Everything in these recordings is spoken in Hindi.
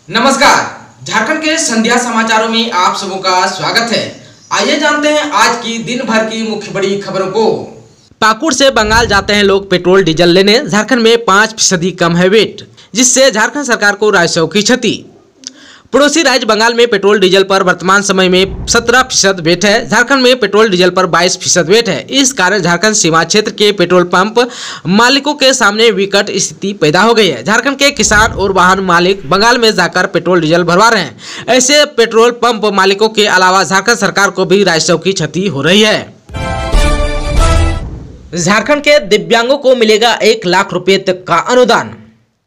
नमस्कार, झारखंड के संध्या समाचारों में आप सबों का स्वागत है। आइए जानते हैं आज की दिन भर की मुख्य बड़ी खबरों को। पाकुड़ से बंगाल जाते हैं लोग पेट्रोल डीजल लेने, झारखंड में 5% कम है वेट, जिससे झारखंड सरकार को राजस्व की क्षति। पड़ोसी राज्य बंगाल में पेट्रोल डीजल पर वर्तमान समय में 17% वेट है, झारखंड में पेट्रोल डीजल पर 22% वेट है। इस कारण झारखंड सीमा क्षेत्र के पेट्रोल पंप मालिकों के सामने विकट स्थिति पैदा हो गई है। झारखंड के किसान और वाहन मालिक बंगाल में जाकर पेट्रोल डीजल भरवा रहे हैं। ऐसे पेट्रोल पंप मालिकों के अलावा झारखंड सरकार को भी राजस्व की क्षति हो रही है। झारखंड के दिव्यांगों को मिलेगा 1 लाख रुपए तक का अनुदान।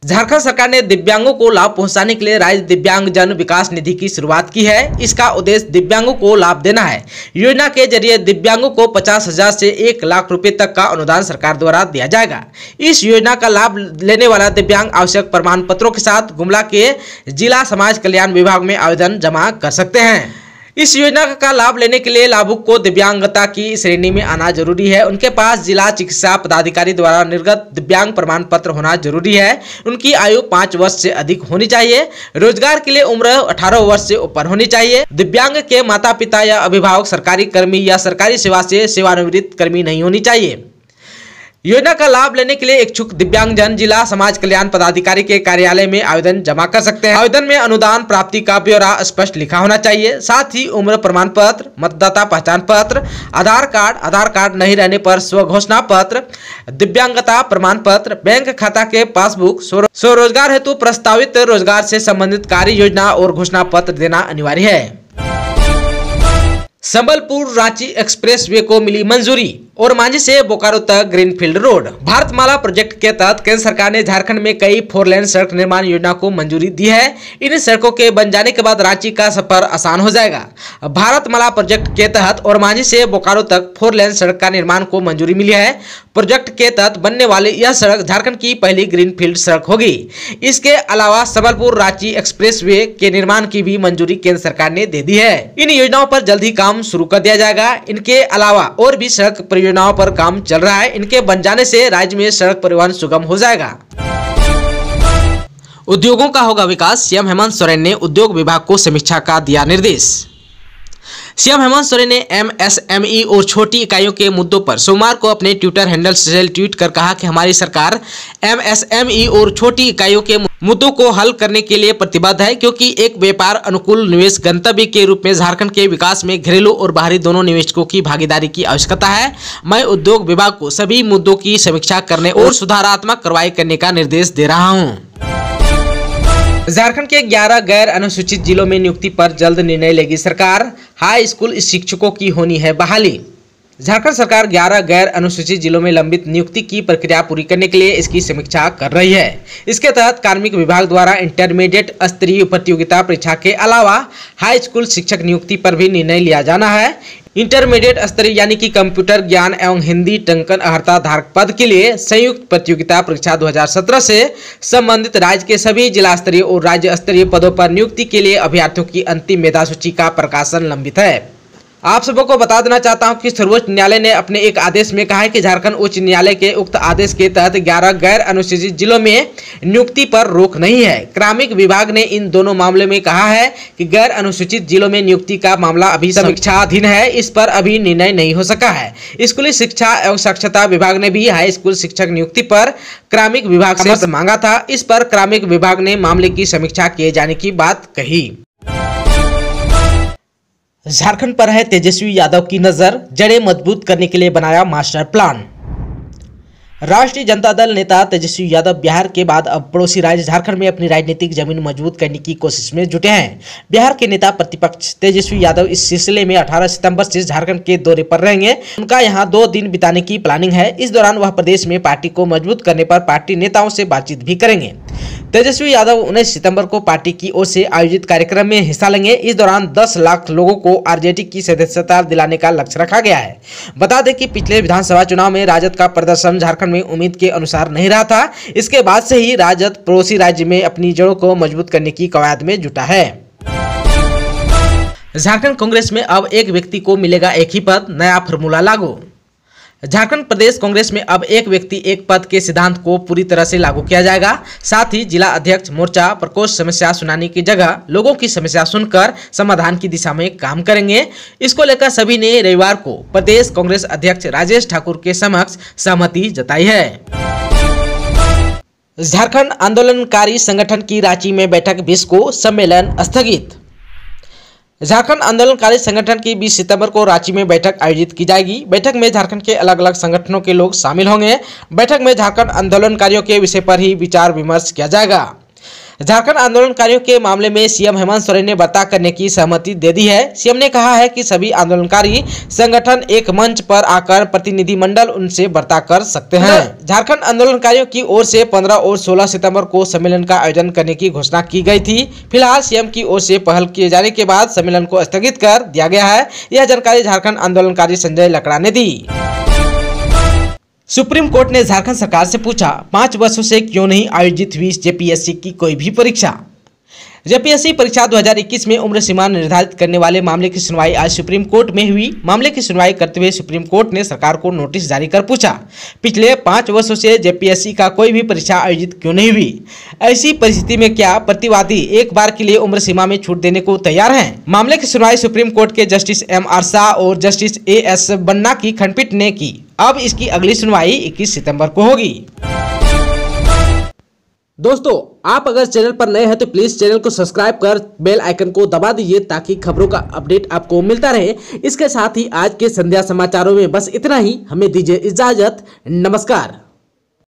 झारखंड सरकार ने दिव्यांगों को लाभ पहुंचाने के लिए राज्य दिव्यांगजन विकास निधि की शुरुआत की है। इसका उद्देश्य दिव्यांगों को लाभ देना है। योजना के जरिए दिव्यांगों को 50,000 से 1 लाख रुपए तक का अनुदान सरकार द्वारा दिया जाएगा। इस योजना का लाभ लेने वाला दिव्यांग आवश्यक प्रमाण पत्रों के साथ गुमला के जिला समाज कल्याण विभाग में आवेदन जमा कर सकते हैं। इस योजना का लाभ लेने के लिए लाभुक को दिव्यांगता की श्रेणी में आना जरूरी है। उनके पास जिला चिकित्सा पदाधिकारी द्वारा निर्गत दिव्यांग प्रमाण पत्र होना जरूरी है। उनकी आयु 5 वर्ष से अधिक होनी चाहिए। रोजगार के लिए उम्र 18 वर्ष से ऊपर होनी चाहिए। दिव्यांग के माता पिता या अभिभावक सरकारी कर्मी या सरकारी सेवा से सेवानिवृत्त कर्मी नहीं होनी चाहिए। योजना का लाभ लेने के लिए इच्छुक दिव्यांगजन जिला समाज कल्याण पदाधिकारी के कार्यालय में आवेदन जमा कर सकते हैं। आवेदन में अनुदान प्राप्ति का ब्यौरा स्पष्ट लिखा होना चाहिए। साथ ही उम्र प्रमाण पत्र, मतदाता पहचान पत्र, आधार कार्ड नहीं रहने पर स्वघोषणा पत्र, दिव्यांगता प्रमाण पत्र, बैंक खाता के पासबुक, स्वरोजगार हेतु प्रस्तावित रोजगार से संबंधित कार्य योजना और घोषणा पत्र देना अनिवार्य है। संबलपुर रांची एक्सप्रेसवे को मिली मंजूरी और मांझी से बोकारो तक ग्रीनफील्ड रोड। भारतमाला प्रोजेक्ट के तहत केंद्र सरकार ने झारखंड में कई 4 लेन सड़क निर्माण योजना को मंजूरी दी है। इन सड़कों के बन जाने के बाद रांची का सफर आसान हो जाएगा। भारतमाला प्रोजेक्ट के तहत और मांझी से बोकारो तक 4 लेन सड़क का निर्माण को मंजूरी मिली है। प्रोजेक्ट के तहत बनने वाली यह सड़क झारखंड की पहली ग्रीनफील्ड सड़क होगी। इसके अलावा संबलपुर रांची एक्सप्रेसवे के निर्माण की भी मंजूरी केंद्र सरकार ने दे दी है। इन योजनाओं पर जल्द ही काम शुरू कर दिया जाएगा। इनके अलावा और भी सड़क योजनाओं पर काम चल रहा है। इनके बन जाने से राज्य में सड़क परिवहन सुगम हो जाएगा। उद्योगों का होगा विकास, सीएम हेमंत सोरेन ने उद्योग विभाग को समीक्षा का दिया निर्देश। सीएम हेमंत सोरेन ने एमएसएमई और छोटी इकाइयों के मुद्दों पर सोमवार को अपने ट्विटर हैंडल से ट्वीट कर कहा कि हमारी सरकार एमएसएमई और छोटी इकाइयों के मुद्दों को हल करने के लिए प्रतिबद्ध है, क्योंकि एक व्यापार अनुकूल निवेश गंतव्य के रूप में झारखंड के विकास में घरेलू और बाहरी दोनों निवेशकों की भागीदारी की आवश्यकता है। मैं उद्योग विभाग को सभी मुद्दों की समीक्षा करने और सुधारात्मक कार्रवाई करने का निर्देश दे रहा हूँ। झारखंड के 11 गैर अनुसूचित जिलों में नियुक्ति पर जल्द निर्णय लेगी सरकार। हाई स्कूल शिक्षकों की होनी है बहाली। झारखंड सरकार 11 गैर अनुसूचित जिलों में लंबित नियुक्ति की प्रक्रिया पूरी करने के लिए इसकी समीक्षा कर रही है। इसके तहत कार्मिक विभाग द्वारा इंटरमीडिएट स्तरीय प्रतियोगिता परीक्षा के अलावा हाई स्कूल शिक्षक नियुक्ति पर भी निर्णय लिया जाना है। इंटरमीडिएट स्तरीय यानी कि कंप्यूटर ज्ञान एवं हिंदी टंकन अर्हता धारक पद के लिए संयुक्त प्रतियोगिता परीक्षा 2017 से संबंधित राज्य के सभी जिला स्तरीय और राज्य स्तरीय पदों पर नियुक्ति के लिए अभ्यर्थियों की अंतिम मेधा सूची का प्रकाशन लंबित है। आप सबों को बता देना चाहता हूं कि सर्वोच्च न्यायालय ने अपने एक आदेश में कहा है कि झारखंड उच्च न्यायालय के उक्त आदेश के तहत 11 गैर अनुसूचित जिलों में नियुक्ति पर रोक नहीं है। कार्मिक विभाग ने इन दोनों मामलों में कहा है कि गैर अनुसूचित जिलों में नियुक्ति का मामला अभी समीक्षाधीन है, इस पर अभी निर्णय नहीं हो सका है। स्कूली शिक्षा एवं साक्षरता विभाग ने भी हाई स्कूल शिक्षक नियुक्ति पर कार्मिक विभाग से मांगा था। इस पर कार्मिक विभाग ने मामले की समीक्षा किए जाने की बात कही। झारखंड पर है तेजस्वी यादव की नजर, जड़ें मजबूत करने के लिए बनाया मास्टर प्लान। राष्ट्रीय जनता दल नेता तेजस्वी यादव बिहार के बाद अब पड़ोसी राज्य झारखंड में अपनी राजनीतिक जमीन मजबूत करने की कोशिश में जुटे हैं। बिहार के नेता प्रतिपक्ष तेजस्वी यादव इस सिलसिले में 18 सितंबर से झारखंड के दौरे पर रहेंगे। उनका यहां 2 दिन बिताने की प्लानिंग है। इस दौरान वह प्रदेश में पार्टी को मजबूत करने पर पार्टी नेताओं से बातचीत भी करेंगे। तेजस्वी यादव 19 सितंबर को पार्टी की ओर से आयोजित कार्यक्रम में हिस्सा लेंगे। इस दौरान 10 लाख लोगों को आरजेडी की सदस्यता दिलाने का लक्ष्य रखा गया है। बता दें कि पिछले विधानसभा चुनाव में राजद का प्रदर्शन झारखंड में उम्मीद के अनुसार नहीं रहा था। इसके बाद से ही राजद पड़ोसी राज्य में अपनी जड़ों को मजबूत करने की कवायद में जुटा है। झारखंड कांग्रेस में अब एक व्यक्ति को मिलेगा एक ही पद, नया फॉर्मूला लागू। झारखंड प्रदेश कांग्रेस में अब एक व्यक्ति एक पद के सिद्धांत को पूरी तरह से लागू किया जाएगा। साथ ही जिला अध्यक्ष मोर्चा प्रकोष्ठ समस्या सुनाने की जगह लोगों की समस्या सुनकर समाधान की दिशा में काम करेंगे। इसको लेकर सभी ने रविवार को प्रदेश कांग्रेस अध्यक्ष राजेश ठाकुर के समक्ष सहमति जताई है। झारखंड आंदोलनकारी संगठन की रांची में बैठक 20 को, सम्मेलन स्थगित। झारखंड आंदोलनकारी संगठन की 20 सितंबर को रांची में बैठक आयोजित की जाएगी। बैठक में झारखंड के अलग अलग संगठनों के लोग शामिल होंगे। बैठक में झारखंड आंदोलनकारियों के विषय पर ही विचार विमर्श किया जाएगा। झारखंड आंदोलनकारियों के मामले में सीएम हेमंत सोरेन ने वार्ता करने की सहमति दे दी है। सीएम ने कहा है कि सभी आंदोलनकारी संगठन एक मंच पर आकर प्रतिनिधिमंडल उनसे वार्ता कर सकते हैं। झारखंड आंदोलनकारियों की ओर से 15 और 16 सितंबर को सम्मेलन का आयोजन करने की घोषणा की गई थी। फिलहाल सीएम की ओर से पहल किए जाने के बाद सम्मेलन को स्थगित कर दिया गया है। यह जानकारी झारखंड आंदोलनकारी संजय लकड़ा ने दी। सुप्रीम कोर्ट ने झारखंड सरकार से पूछा, 5 वर्षों से क्यों नहीं आयोजित हुई जेपीएससी की कोई भी परीक्षा। जेपीएससी परीक्षा 2021 में उम्र सीमा निर्धारित करने वाले मामले की सुनवाई आज सुप्रीम कोर्ट में हुई। मामले की सुनवाई करते हुए सुप्रीम कोर्ट ने सरकार को नोटिस जारी कर पूछा, पिछले 5 वर्षों से जेपीएससी का कोई भी परीक्षा आयोजित क्यों नहीं हुई। ऐसी परिस्थिति में क्या प्रतिवादी एक बार के लिए उम्र सीमा में छूट देने को तैयार हैं? मामले की सुनवाई सुप्रीम कोर्ट के जस्टिस एम.आर. शाह और जस्टिस ए.एस. बन्ना की खंडपीठ ने की। अब इसकी अगली सुनवाई 21 सितंबर को होगी। दोस्तों, आप अगर चैनल पर नए हैं तो प्लीज चैनल को सब्सक्राइब कर बेल आइकन को दबा दीजिए ताकि खबरों का अपडेट आपको मिलता रहे। इसके साथ ही आज के संध्या समाचारों में बस इतना ही। हमें दीजिए इजाजत। नमस्कार।